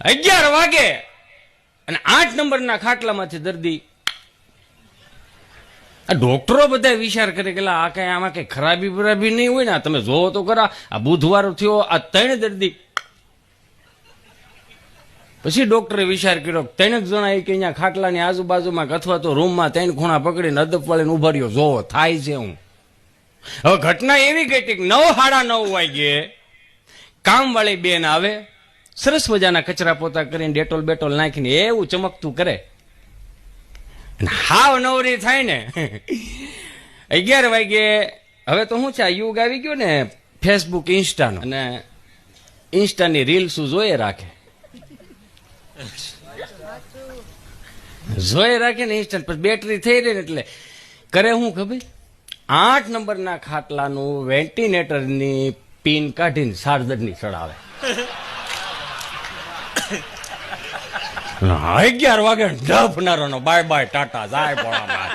11 વાગે અને 8 નંબરના ખાટલામાંથી દર્દી, આ ડોક્ટરો બધા વિચાર કરે કે આ કઈ આમાં કઈ ખરાબી બરાબી નહીં હોય ને, તમે જોવો તો ખરા. આ બુધવાર થયો, આ 3 દર્દી. પછી ડોક્ટરે વિચાર કર્યો 3 જણા કે અહીંયા ખાટલાની આજુબાજુમાં અથવા તો રૂમમાં 3 ખૂણા પકડીને અદબ વાળીને ઉભા રહ્યો, જોવો થાય છે હું. હવે ઘટના એવી ઘટી કે 9 સાડા 9 વાગ્યે કામ વાળી બેન આવે, સરસ મજાના કચરા પોતા કરીને ડેટોલ બેટોલ નાખીને એવું ચમકતું કરે, હાવ નવરી થાય ને 11 વાગ્યે. હવે તો શું છે, આ યુગ આવી ગયો ને ફેસબુક ઇન્સ્ટાનો, અને ઇન્સ્ટાની રીલ શું જોઈએ રાખે ને ઇન્સ્ટા. પછી બેટરી થઈ રહી ને એટલે કરે હું ખબર, 8 નંબરના ખાટલાનું વેન્ટિલેટરની પિન કાઢીને ચાર્જરની ચડાવે. 11 વાગે ડફનારો બાય બાય ટાટા જાય પોળામાં.